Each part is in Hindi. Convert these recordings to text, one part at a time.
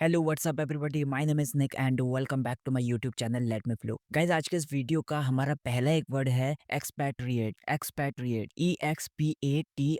Hello what's up everybody, my name is Nick and welcome back to my YouTube channel let me flow. Guys, आज के इस वीडियो का हमारा पहला एक वर्ड है एक्सपैट्रिएट। Expatriate, EXPATRIATE,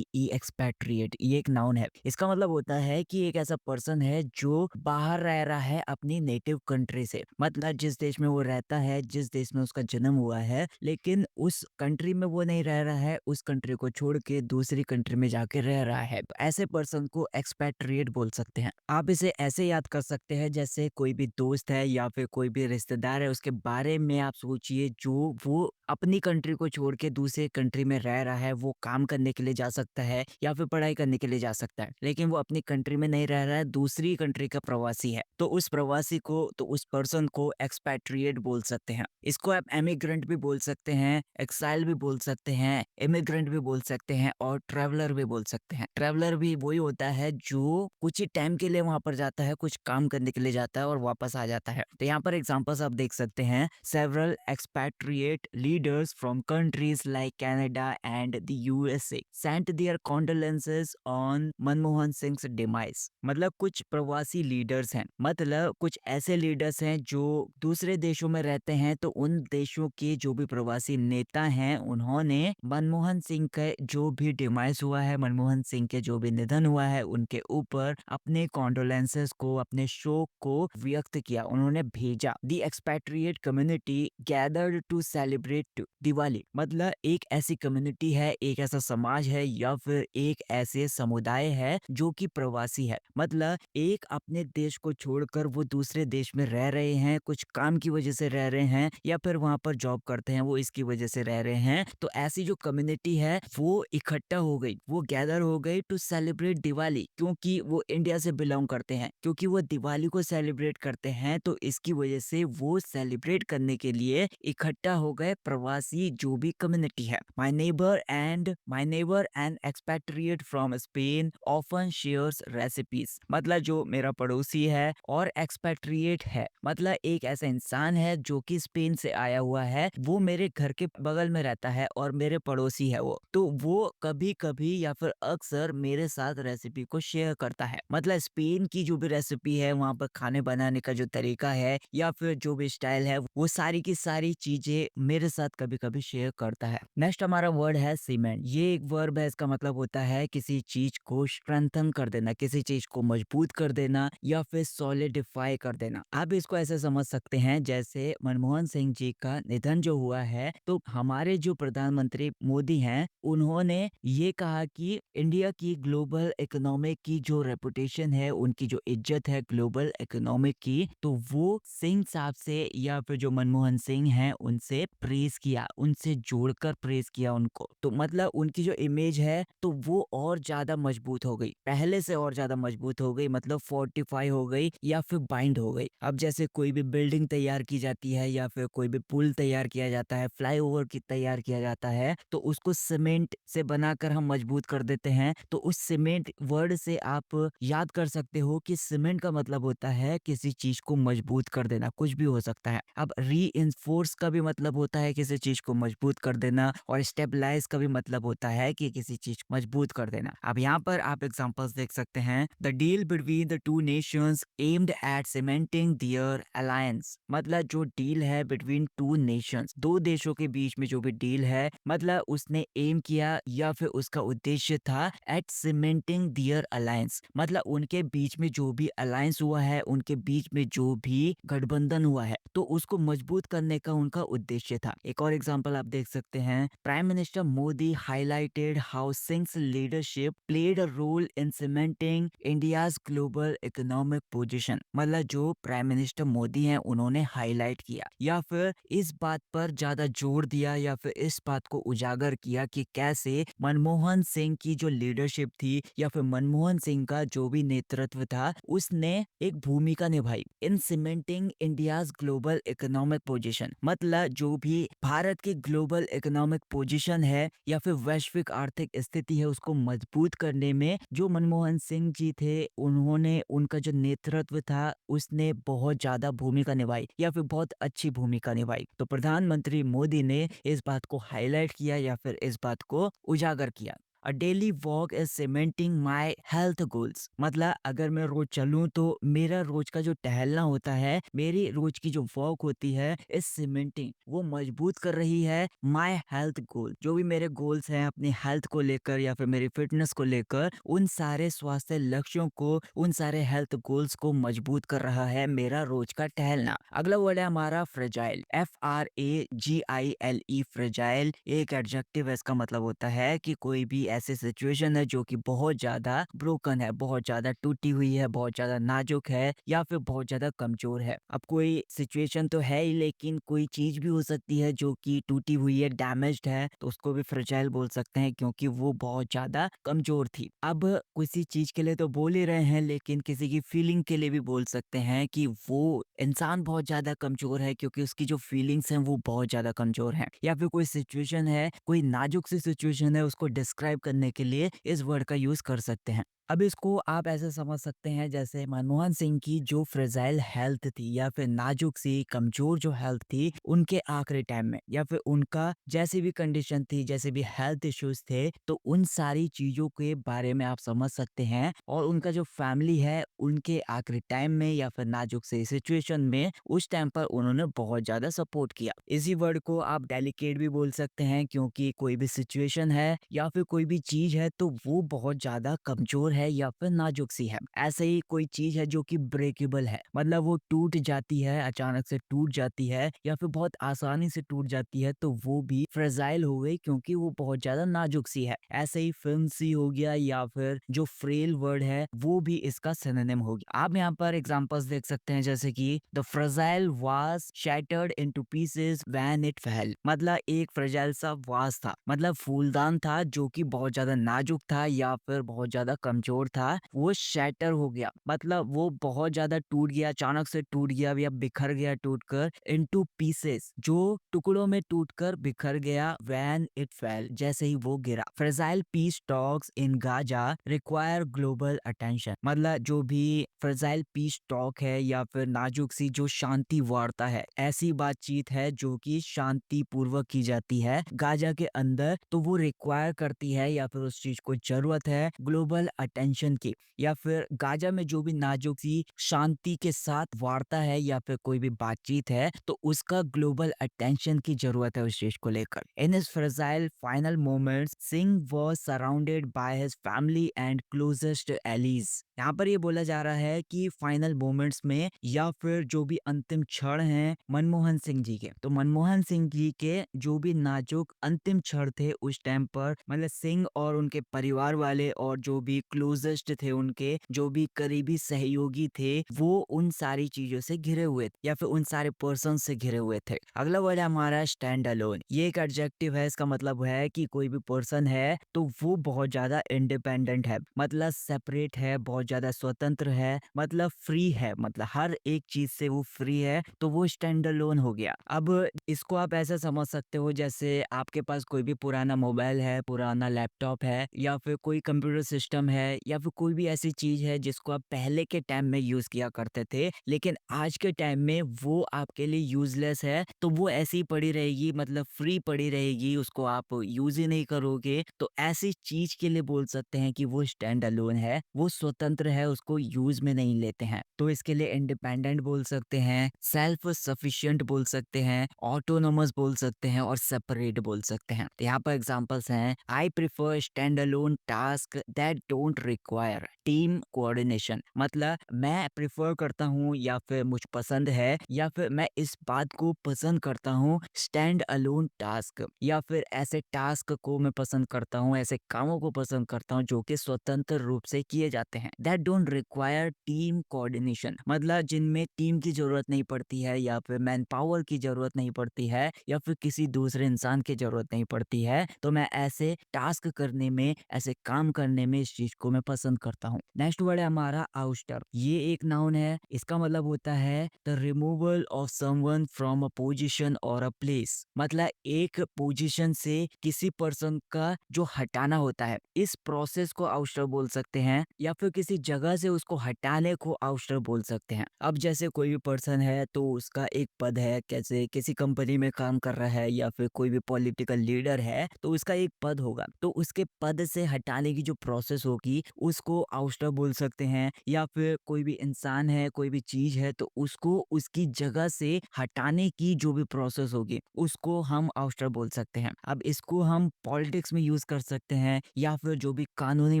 expatriate. ये एक नाउन है। इसका मतलब होता है कि एक ऐसा पर्सन है जो बाहर रह रहा है अपनी नेटिव कंट्री से। मतलब जिस देश में वो रहता है, जिस देश में उसका जन्म हुआ है, लेकिन उस कंट्री में वो नहीं रह रहा है, उस कंट्री को छोड़ के दूसरी कंट्री में जाके रह रहा है। तो ऐसे पर्सन को एक्सपैट्रिएट बोल सकते हैं। आप इसे ऐसे याद कर सकते हैं जैसे कोई भी दोस्त है या फिर कोई भी रिश्तेदार है, उसके बारे में आप सोचिए जो वो अपनी कंट्री को छोड़ के दूसरे कंट्री में रह रहा है। वो काम करने के लिए जा सकता है या फिर पढ़ाई करने के लिए जा सकता है, लेकिन वो अपनी कंट्री में नहीं रह रहा है, दूसरी कंट्री का प्रवासी है। तो उस प्रवासी को, तो उस पर्सन को एक्सपैट्रिएट बोल सकते हैं। इसको आप एमिग्रेंट भी बोल सकते हैं, एक्साइल भी बोल सकते हैं, इमिग्रेंट भी बोल सकते हैं और ट्रैवलर भी बोल सकते हैं। ट्रैवलर भी वही होता है जो कुछ ही टाइम के लिए वहां पर जाता है, कुछ काम करने के लिए जाता है और वापस आ जाता है। तो यहाँ पर एग्जांपल्स आप देख सकते हैं। Several expatriate leaders from countries like Canada and the USA sent their condolences on Manmohan Singh demise. मतलब कुछ प्रवासी लीडर्स हैं, मतलब कुछ ऐसे लीडर्स हैं जो दूसरे देशों में रहते हैं। तो उन देशों के जो भी प्रवासी नेता हैं, उन्होंने मनमोहन सिंह का जो भी डिमाइस हुआ है, मनमोहन सिंह के जो भी निधन हुआ है, उनके ऊपर अपने कॉन्डोलेंसेस को, अपने शोक को व्यक्त किया, उन्होंने भेजा। The expatriate community gathered to celebrate Diwali. मतलब एक ऐसी कम्युनिटी है, एक ऐसा समाज है या फिर एक ऐसे समुदाय है जो कि प्रवासी है। मतलब एक अपने देश को छोड़कर वो दूसरे देश में रह रहे हैं, कुछ काम की वजह से रह रहे हैं या फिर वहां पर जॉब करते हैं, वो इसकी वजह से रह रहे हैं। तो ऐसी जो कम्युनिटी है वो इकट्ठा हो गई, वो गैदर हो गई टू सेलिब्रेट दिवाली। क्योंकि वो इंडिया से बिलोंग करते हैं, क्योंकि वो दिवाली को सेलिब्रेट करते हैं, तो इसकी वजह से वो सेलिब्रेट करने के लिए इकट्ठा हो गए प्रवासी जो भी कम्युनिटी है। My neighbour and expatriate from Spain often shares recipes. मतलब जो मेरा पड़ोसी है और एक्सपैट्रिएट है, मतलब एक ऐसा इंसान है जो कि स्पेन से आया हुआ है, वो मेरे घर के बगल में रहता है और मेरे पड़ोसी है वो। तो वो कभी कभी या फिर अक्सर मेरे साथ रेसिपी को शेयर करता है। मतलब स्पेन की जो भी रेसिपी है, वहाँ पर खाने बनाने का जो तरीका है या फिर जो भी स्टाइल है, वो सारी की सारी चीजें मेरे साथ कभी कभी शेयर करता है। नेक्स्ट हमारा वर्ड है सीमेंट। ये एक वर्ब है, इसका मतलब होता है किसी चीज को स्ट्रेंथन कर देना, किसी चीज को मजबूत कर देना या फिर सॉलिडिफाई कर देना। आप इसको ऐसे समझ सकते हैं जैसे मनमोहन सिंह जी का निधन जो हुआ है, तो हमारे जो प्रधानमंत्री मोदी हैं, उन्होंने ये कहा कि इंडिया की ग्लोबल इकोनॉमिक की जो रेपुटेशन है, उनकी जो इज्जत है ग्लोबल इकोनॉमिक की, तो वो सिंह साहब से या फिर जो मनमोहन सिंह हैं उनसे प्रेज किया, उनसे जोड़कर प्रेज किया उनको। तो मतलब उनकी जो इमेज है तो वो और ज्यादा मजबूत हो गई, पहले से और ज्यादा मजबूत हो गई, मतलब फोर्टिफाई हो गई या फिर बाइंड हो गई। अब जैसे कोई भी बिल्डिंग तैयार की जाती है या फिर कोई भी पुल तैयार किया जाता है, फ्लाईओवर की तैयार किया जाता है, तो उसको सीमेंट से बनाकर हम मजबूत कर देते हैं। तो उस सीमेंट वर्ड से आप याद कर सकते हो कि सीमेंट का मतलब होता है किसी चीज को मजबूत कर देना, कुछ भी हो सकता है। अब रीइंफोर्स का भी मतलब होता है किसी चीज को मजबूत कर देना, और स्टेबलाइज का भी मतलब होता है कि किसी चीज को मजबूत कर देना। अब यहाँ पर आप एग्जांपल्स देख सकते हैं। The deal between the two nations aimed at cementing their alliance. मतलब जो डील है बिटवीन टू नेशंस, दो देशों के बीच में जो भी डील है, मतलब उसने एम किया या फिर उसका उद्देश्य था एट सीमेंटिंग देयर अलायंस। मतलब उनके बीच में जो भी अलायंस हुआ है, उनके बीच में जो भी गठबंधन हुआ है, तो उसको मजबूत करने का उनका उद्देश्य था। एक और एग्जांपल आप देख सकते हैं। Prime minister Modi highlighted how Singh's leadership played a role in cementing India's global economic position. मतलब जो प्राइम मिनिस्टर मोदी हैं, उन्होंने हाईलाइट किया या फिर इस बात पर ज्यादा जोर दिया या फिर इस बात को उजागर किया कि कैसे मनमोहन सिंह की जो लीडरशिप थी या फिर मनमोहन सिंह का जो भी नेतृत्व था, उसने एक भूमिका निभाई in cementing India's global economic position. मतलब जो भी भारत की ग्लोबल इकोनॉमिक पोजीशन है या फिर वैश्विक आर्थिक स्थिति है, उसको मजबूत करने में जो मनमोहन सिंह जी थे, उन्होंने, उनका जो नेतृत्व था, उसने बहुत ज्यादा भूमिका निभाई या फिर बहुत अच्छी भूमिका निभाई। तो प्रधानमंत्री मोदी ने इस बात को हाईलाइट किया या फिर इस बात को उजागर किया। अ daily walk is cementing my health goals. मतलब अगर मैं रोज चलूं तो मेरा रोज का जो टहलना होता है, मेरी रोज की जो वॉक होती है, इज सीमेंटिंग, वो मजबूत कर रही है माय हेल्थ गोल। जो भी मेरे गोल्स हैं अपनी हेल्थ को लेकर या फिर मेरी फिटनेस को लेकर, उन सारे स्वास्थ्य लक्ष्यों को, उन सारे हेल्थ गोल्स को मजबूत कर रहा है मेरा रोज का टहलना। अगला वर्ड है हमारा फ्रेजाइल, FRAGILE। फ्रेजाइल एक एडजेक्टिव है, इसका मतलब होता है कि कोई भी ऐसी सिचुएशन है जो कि बहुत ज्यादा ब्रोकन है, बहुत ज्यादा टूटी हुई है, बहुत ज्यादा नाजुक है या फिर बहुत ज्यादा कमजोर है। अब कोई सिचुएशन तो है ही, लेकिन कोई चीज भी हो सकती है जो कि टूटी हुई है, डैमेज्ड है, तो उसको भी फ्रेजाइल बोल सकते हैं क्योंकि वो बहुत ज्यादा कमजोर थी। अब किसी चीज के लिए तो बोल ही रहे हैं, लेकिन किसी की फीलिंग के लिए भी बोल सकते हैं कि वो इंसान बहुत ज्यादा कमजोर है क्योंकि उसकी जो फीलिंग्स हैं वो बहुत ज्यादा कमजोर हैं। या फिर कोई सिचुएशन है, कोई नाजुक सी सिचुएशन है, उसको डिस्क्राइब करने के लिए इस वर्ड का यूज कर सकते हैं। अब इसको आप ऐसे समझ सकते हैं जैसे मनमोहन सिंह की जो फ्रेजाइल हेल्थ थी या फिर नाजुक सी कमजोर जो हेल्थ थी उनके आखिरी टाइम में, या फिर उनका जैसी भी कंडीशन थी, जैसे भी हेल्थ इश्यूज थे, तो उन सारी चीजों के बारे में आप समझ सकते हैं। और उनका जो फैमिली है, उनके आखिरी टाइम में या फिर नाजुक से सिचुएशन में उस टाइम पर उन्होंने बहुत ज्यादा सपोर्ट किया। इसी वर्ड को आप डेलिकेट भी बोल सकते हैं क्योंकि कोई भी सिचुएशन है या फिर कोई भी चीज है तो वो बहुत ज्यादा कमजोर है या फिर नाजुक सी है। ऐसे ही कोई चीज है जो कि ब्रेकेबल है, मतलब वो टूट जाती है, अचानक से टूट जाती है या फिर बहुत आसानी से टूट जाती है, तो वो भी फ्रेजाइल हो गई क्योंकि वो बहुत ज्यादा नाजुक सी है। ऐसे ही फिल्म सी हो गया या फिर जो फ्रेल वर्ड है वो भी इसका सिनोनिम हो गया। आप यहाँ पर एग्जांपल्स देख सकते हैं जैसे कि the fragile was shattered into pieces when it fail. मतलब एक फ्रेजाइल सा वाज था, मतलब फूलदान था जो कि बहुत ज्यादा नाजुक था या फिर बहुत ज्यादा कमजोर था, वो शैटर हो गया, मतलब वो बहुत ज्यादा टूट गया, अचानक से टूट गया या बिखर गया, टूटकर इनटू पीसेस, जो टुकड़ों में टूटकर बिखर गया, व्हेन इट फेल, जैसे ही वो गिरा। Fragile peace talks in Gaza require global attention. मतलब जो भी फ्रेजाइल पीस टॉक है या फिर नाजुक सी जो शांति वार्ता है, ऐसी बातचीत है जो कि शांति पूर्वक की जाती है गाजा के अंदर, तो वो रिक्वायर करती है या फिर उस चीज को जरूरत है ग्लोबल अटेंशन की। या फिर गाजा में जो भी नाजुक सी शांति के साथ वार्ता है या फिर कोई भी बातचीत है, तो उसका ग्लोबल अटेंशन की जरूरत है उस चीज को लेकर। In his fragile final moments Singh was surrounded by his family and closest allies. यहाँ पर ये बोला जा रहा है कि फाइनल मोमेंट्स में या फिर जो भी अंतिम क्षण हैं मनमोहन सिंह जी के, तो मनमोहन सिंह जी के जो भी नाजुक अंतिम क्षण थे उस टाइम पर, मतलब सिंह और उनके परिवार वाले और जो भी क्लोजेस्ट थे, उनके जो भी करीबी सहयोगी थे, वो उन सारी चीजों से घिरे हुए थे या फिर उन सारे पर्सन से घिरे हुए थे। अगला वर्ड है हमारा स्टैंड अलोन। ये एक एडजेक्टिव है, इसका मतलब है कि कोई भी पर्सन है तो वो बहुत ज्यादा इंडिपेंडेंट है, मतलब सेपरेट है, बहुत ज्यादा स्वतंत्र है, मतलब फ्री है, मतलब हर एक चीज से वो फ्री है, तो वो स्टैंड अलोन हो गया। अब इसको आप ऐसा समझ सकते हो जैसे आपके पास कोई भी पुराना मोबाइल है, पुराना लैपटॉप है या फिर कोई कंप्यूटर सिस्टम है या फिर कोई भी ऐसी चीज है जिसको आप पहले के टाइम में यूज किया करते थे, लेकिन आज के टाइम में वो आपके लिए यूजलेस है, तो वो ऐसी ही पड़ी रहेगी, मतलब फ्री पड़ी रहेगी, उसको आप यूज ही नहीं करोगे, तो ऐसी चीज के लिए बोल सकते हैं कि वो स्टैंड अलोन है, वो स्वतंत्र है, उसको यूज में नहीं लेते हैं। तो इसके लिए इंडिपेंडेंट बोल सकते हैं, सेल्फ सफिशिएंट बोल सकते हैं, ऑटोनोमस बोल सकते हैं और सेपरेट बोल सकते हैं। तो यहाँ पर एग्जांपल्स हैं, I prefer stand alone task that don't require team coordination. मतलब मैं प्रिफर करता हूँ या फिर मुझ पसंद है या फिर मैं इस बात को पसंद करता हूँ, स्टैंड अलोन टास्क, या फिर ऐसे टास्क को मैं पसंद करता हूँ, ऐसे कामों को पसंद करता हूँ जो कि स्वतंत्र रूप से किए जाते हैं, that don't require team coordination, मतलब जिनमें टीम की जरूरत नहीं पड़ती है या फिर मैन पावर की जरूरत नहीं पड़ती है या फिर किसी दूसरे इंसान की जरूरत नहीं पड़ती है, तो मैं ऐसे टास्क करने में, ऐसे काम करने में इस चीज को मैं पसंद करता हूँ। नेक्स्ट वर्ड है हमारा आउस्टर। ये एक नाउन है, इसका मतलब होता है the removal of someone from a position और अ प्लेस। मतलब एक पोजीशन से किसी पर्सन का जो हटाना होता है, इस प्रोसेस को आउस्टर बोल सकते हैं, या फिर किसी जगह से उसको हटा हटाने को आउस्टर बोल सकते हैं। अब जैसे कोई भी पर्सन है तो उसका एक पद है, कैसे किसी कंपनी में काम कर रहा है या फिर कोई भी पॉलिटिकल लीडर है तो उसका एक पद होगा, तो उसके पद से हटाने की जो प्रोसेस होगी उसको आउस्टर बोल सकते हैं। या फिर कोई भी इंसान है, कोई भी चीज है तो उसको उसकी जगह से हटाने की जो भी प्रोसेस होगी उसको हम आउस्टर बोल सकते हैं। अब इसको हम पॉलिटिक्स में यूज कर सकते हैं या फिर जो भी कानूनी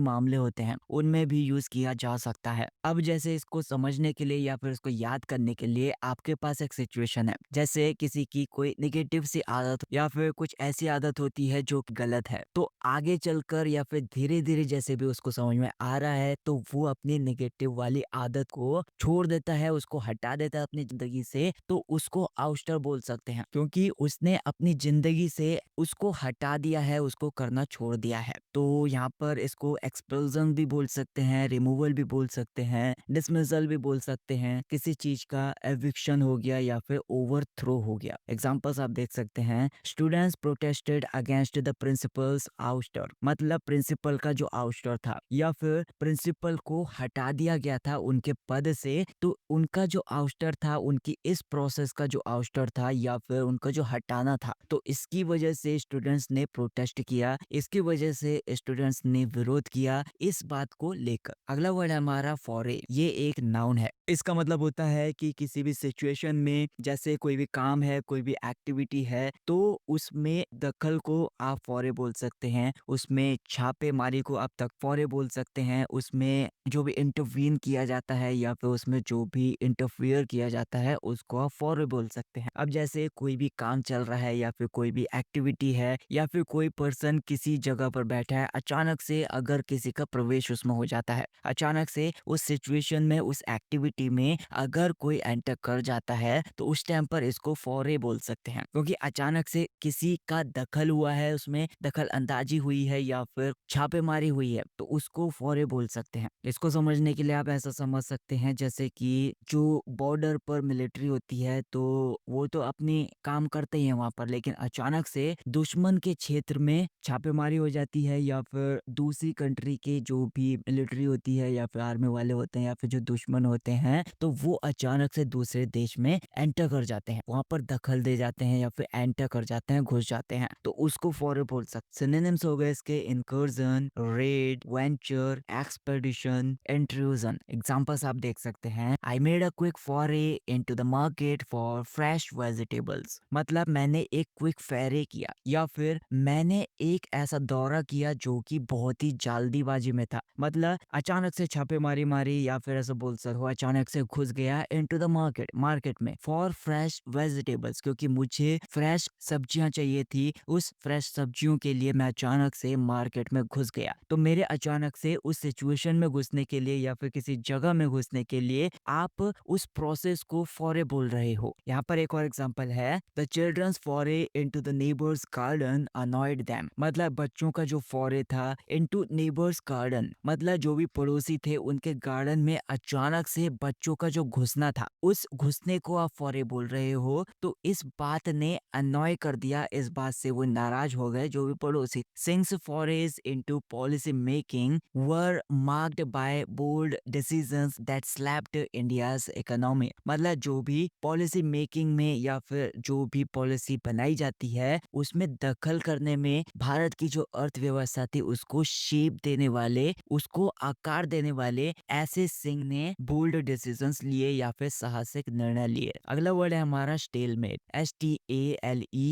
मामले होते हैं उनमें भी यूज किया जा सकता है। अब जैसे इसको समझने के लिए या फिर इसको याद करने के लिए आपके पास एक सिचुएशन है, जैसे किसी की कोई निगेटिव सी आदत या फिर कुछ ऐसी आदत होती है जो कि गलत है, तो आगे चलकर या फिर धीरे धीरे जैसे भी उसको समझ में आ रहा है तो वो अपनी निगेटिव वाली आदत को छोड़ देता है, उसको हटा देता है अपनी जिंदगी से, तो उसको आउस्टर बोल सकते हैं क्योंकि उसने अपनी जिंदगी से उसको हटा दिया है, उसको करना छोड़ दिया है। तो यहाँ पर इसको एक्सपल्जन भी बोल सकते हैं, रिमूवल भी बोल सकते हैं, डिसमिसल भी बोल सकते हैं, किसी चीज का एविक्शन हो गया या फिर ओवरथ्रो हो गया। एग्जांपल्स आप देख सकते हैं, students protested against the principal's ouster, मतलब प्रिंसिपल का जो आउस्टर था या फिर प्रिंसिपल को हटा दिया गया था उनके पद से, तो उनका जो आउस्टर था, उनकी इस प्रोसेस का जो आउस्टर था या फिर उनका जो हटाना था, तो इसकी वजह से स्टूडेंट्स ने प्रोटेस्ट किया, इसकी वजह से स्टूडेंट्स ने विरोध किया इस बात को लेकर। अगला वर्ड है हमारा फॉरे, ये एक नाउन है। इसका मतलब होता है कि किसी भी सिचुएशन में, जैसे कोई भी काम है, कोई भी एक्टिविटी है, तो उसमें दखल को आप फॉरे बोल सकते हैं, उसमें छापेमारी को आप तक फॉरे बोल सकते हैं, उसमें जो भी इंटरवीन किया जाता है या फिर उसमें जो भी इंटरफियर किया जाता है उसको आप फॉरे बोल सकते हैं। अब जैसे कोई भी काम चल रहा है या फिर कोई भी एक्टिविटी है या फिर कोई पर्सन किसी जगह पर बैठा है, अचानक से अगर किसी का प्रवेश उसमें हो जाता है, अचानक से उस सिचुएशन में, उस एक्टिविटी में अगर कोई एंटर कर जाता है तो उस टाइम पर इसको फौरे बोल सकते हैं, क्योंकि अचानक से किसी का दखल हुआ है, उसमें दखल अंदाजी हुई है या फिर छापेमारी हुई है, तो उसको फौरे बोल सकते हैं। इसको समझने के लिए आप ऐसा समझ सकते हैं जैसे कि जो बॉर्डर पर मिलिट्री होती है तो वो तो अपनी काम करते ही हैं वहां पर, लेकिन अचानक से दुश्मन के क्षेत्र में छापेमारी हो जाती है या फिर दूसरी कंट्री के जो भी मिलिट्री होती है या फिर आर्मी वाले होते हैं या फिर जो दुश्मन होते हैं, तो वो अचानक से दूसरे देश में एंटर कर जाते हैं, वहां पर दखल दे जाते हैं या फिर एंटर कर जाते हैं, घुस जाते हैं, तो उसको फॉरे बोल सकते। सिनोनिम्स हो गए इसके incursion, raid, venture, expedition, intrusion. Examples आप देख सकते हैं, I made a quick foray into the market for fresh vegetables, मतलब मैंने एक क्विक फेरे किया या फिर मैंने एक ऐसा दौरा किया जो कि बहुत ही जल्दीबाजी में था, मतलब अचानक से छापेमारी मारी या फिर ऐसा बोल सकते हो अचानक से घुस गया इनटू द मार्केट में फॉर फ्रेश वेजिटेबल्स, क्योंकि मुझे फ्रेश सब्जियां चाहिए थी, उस फ्रेश सब्जियों के लिए मैं अचानक से मार्केट में घुस गया। तो मेरे अचानक से उस सिचुएशन में घुसने के लिए या फिर किसी जगह में घुसने के लिए आप उस प्रोसेस को फॉरे बोल रहे हो। यहाँ पर एक और एग्जांपल है, the children's foray into the neighbour's garden annoyed them, मतलब बच्चों का जो फॉरे था इनटू नेबर्स गार्डन, मतलब जो भी पड़ोसी थे उनके गार्डन में अचानक से बच्चों का जो घुसना था, उस घुसने को आप फॉरे बोल रहे हो। तो इस बात ने अनॉय कर दिया, इस बात से वो नाराज हो गए जो भी पड़ोसी। Since forays into policy making were marked by bold decisions that slapped India's economy, मतलब जो भी पॉलिसी मेकिंग में या फिर जो भी पॉलिसी बनाई जाती है उसमें दखल करने में भारत की जो अर्थव्यवस्था थी उसको शेप देने वाले, उसको आकार देने वाले ऐसे सिंह ने बोल्ड डिसीजंस लिए या फिर साहसिक निर्णय लिए। अगला वर्ड है हमारा स्टेलमेट, STALEMATE,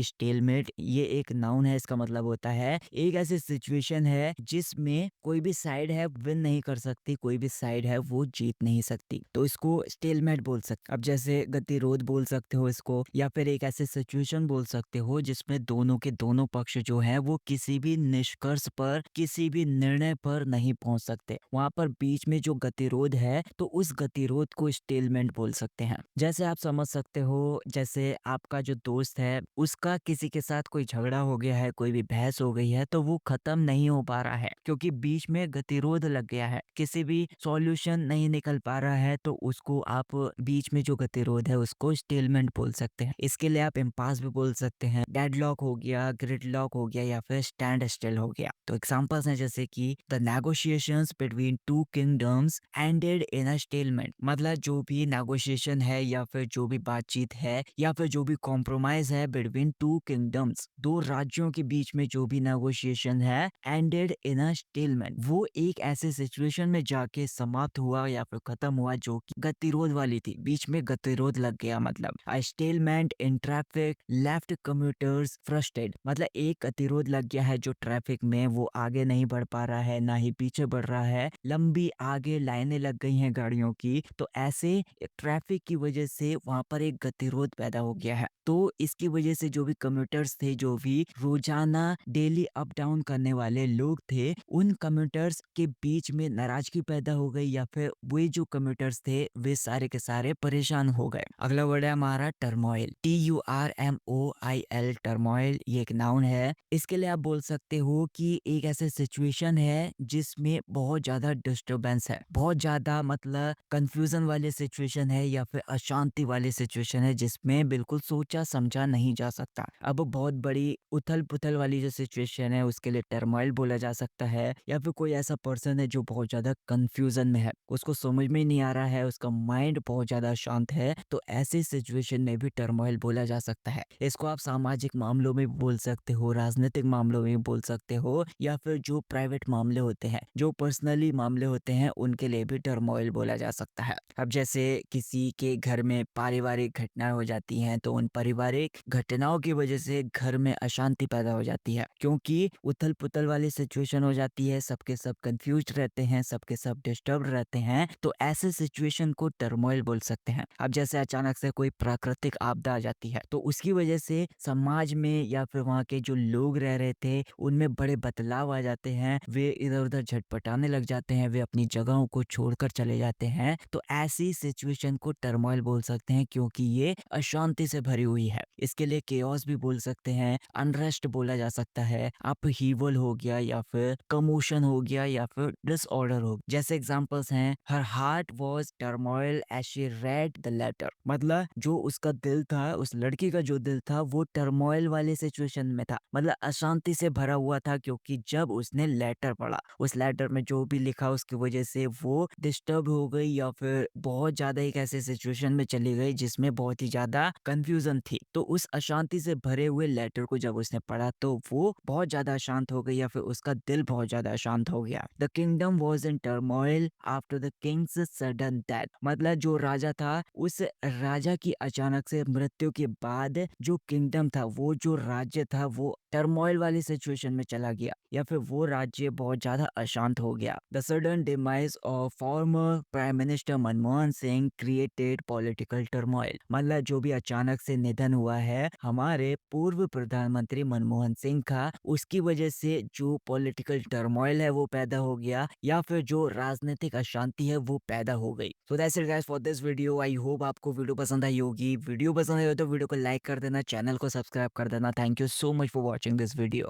स्टेलमेट, ये एक नाउन है। इसका मतलब होता है एक ऐसी सिचुएशन है जिसमें कोई भी साइड है विन नहीं कर सकती, कोई भी साइड है वो जीत नहीं सकती, तो इसको स्टेलमेट बोल सकते। अब जैसे गतिरोध बोल सकते हो इसको, या फिर एक ऐसे सिचुएशन बोल सकते हो जिसमें दोनों के दोनों पक्ष जो है वो किसी भी निष्कर्ष पर, किसी भी निर्णय पर नहीं पहुंच सकते, वहां पर बीच में जो गतिरोध है तो उस गतिरोध को स्टेलमेंट बोल सकते हैं। जैसे आप समझ सकते हो, जैसे आपका जो दोस्त है उसका किसी के साथ कोई झगड़ा हो गया है, कोई भी बहस हो गई है तो वो खत्म नहीं हो पा रहा है क्योंकि बीच में गतिरोध लग गया है, किसी भी सॉल्यूशन नहीं निकल पा रहा है, तो उसको आप बीच में जो गतिरोध है उसको स्टेलमेंट बोल सकते हैं। इसके लिए आप इम्पास भी बोल सकते हैं, डेडलॉक हो गया, ग्रिडलॉक हो गया या फिर स्टैंड स्टिल हो गया। तो एग्जांपल्स हैं जैसे कि the negotiations between two kingdoms ended in a stalemate. मतलब जो भी नेगोशिएशन है या फिर जो भी बातचीत है या फिर जो भी कॉम्प्रोमाइज है बिटवीन टू किंगडम्स, दो राज्यों के बीच में जो भी नेगोशिएशन है, एंडेड इन अ स्टेलमेंट, वो एक ऐसे सिचुएशन में जाके समाप्त हुआ या फिर खत्म हुआ जो कि गतिरोध वाली थी, बीच में गतिरोध लग गया। मतलब a stalemate in traffic left commuters frustrated। मतलब एक गतिरोध लग गया है जो ट्रैफिक में, वो आगे नहीं बढ़ पा रहा है ना ही पीछे बढ़ रहा है, लंबी आगे लाइनें लग गई हैं गाड़ियों की, तो ऐसे ट्रैफिक की वजह से वहां पर एक गतिरोध पैदा हो गया है। तो इसकी वजह से जो भी कम्यूटर्स थे, जो भी रोजाना डेली अप डाउन करने वाले लोग थे, उन कम्यूटर्स के बीच में नाराजगी पैदा हो गई या फिर वे जो कम्यूटर्स थे वे सारे के सारे परेशान हो गए। अगला वर्ड है हमारा टर्मोइल, TURMOIL, टर्मोइल। ये एक नाउन है। इसके लिए आप बोल सकते हो कि एक ऐसे सिचुएशन है जिसमें बहुत ज्यादा डिस्टरबेंस है, बहुत ज्यादा मतलब कंफ्यूजन वाली सिचुएशन है या फिर अशांति वाली सिचुएशन है जिसमें बिल्कुल सोचा समझा नहीं जा सकता। अब बहुत बड़ी उथल पुथल वाली जो सिचुएशन है उसके लिए टर्मोइल बोला जा सकता है। या फिर कोई ऐसा पर्सन है जो बहुत ज्यादा कंफ्यूजन में है, उसको समझ में ही नहीं आ रहा है, उसका माइंड बहुत ज्यादा शांत है, तो ऐसी सिचुएशन में भी टर्मोइल बोला जा सकता है। इसको आप सामाजिक मामलों में बोल सकते हो, राजनीतिक मामलों में बोल सकते हो, या फिर जो प्राइवेट मामले होते हैं, जो पर्सनली मामले होते हैं, उनके लिए भी टर्मोइल बोला जा सकता है। अब जैसे किसी के घर में पारिवारिक घटनाएं हो जाती हैं तो उन पारिवारिक घटनाओं की वजह से घर में अशांति पैदा हो जाती है, क्योंकि उथल पुथल वाली सिचुएशन हो जाती है, सबके सब कंफ्यूज रहते हैं, सबके सब डिस्टर्ब रहते हैं, तो ऐसे सिचुएशन को टर्मोइल बोल सकते हैं। अब जैसे अचानक से कोई प्राकृतिक आपदा आ जाती है तो उसकी वजह से समाज में या फिर वहाँ के जो लोग रह रहे थे उनमें बड़े बदलाव आ जाते हैं, वे इधर उधर झटपटाने लग जाते हैं, वे अपनी जगहों को छोड़कर चले जाते हैं, तो ऐसी सिचुएशन को टर्मोइल बोल सकते हैं क्योंकि ये अशांति से भरी हुई है। इसके लिए केओस भी बोल सकते हैं, अनरेस्ट बोला जा सकता है, अपहीवल हो गया या फिर कमोशन हो गया या फिर डिसऑर्डर हो गया। जैसे एग्जांपल्स हैं, her heart was turmoil as she read the letter. मतलब जो उसका दिल था, उस लड़की का जो दिल था वो टर्मोइल वाले सिचुएशन में था, मतलब अशांति से भरा हुआ था, क्योंकि जब उसने लेटर पढ़ा, उस लेटर में जो भी लिखा उसकी वजह से वो डिस्टर्ब हो गई या फिर बहुत ज्यादा एक ऐसे सिचुएशन में चली गई जिसमें बहुत ही ज्यादा कंफ्यूजन थी। तो उस अशांति से भरे हुए लेटर को जब उसने पढ़ा तो वो बहुत ज्यादा अशांत हो गई या फिर उसका दिल बहुत ज्यादा अशांत हो गया। The kingdom was in turmoil after the Kings sudden death. मतलब जो राजा था, उस राजा की अचानक से मृत्यु के बाद जो किंगडम था, वो जो राज्य था, वो टर्मोइल वाली सिचुएशन में चला गया या फिर वो राज्य बहुत ज्यादा अशांत हो गया। The sudden demise of former prime minister Manmohan Singh created political turmoil. मतलब जो भी अचानक से निधन हुआ है हमारे पूर्व प्रधानमंत्री मनमोहन सिंह का, उसकी वजह से जो पॉलिटिकल टर्मोइल है वो पैदा हो गया या फिर जो राजनीतिक अशांति है वो पैदा हो गई। So that's it guys for this video. I hope आपको वीडियो पसंद आई होगी। वीडियो पसंद आई हो तो वीडियो को लाइक कर देना, चैनल को सब्सक्राइब कर देना। Thank you so much for watching this video.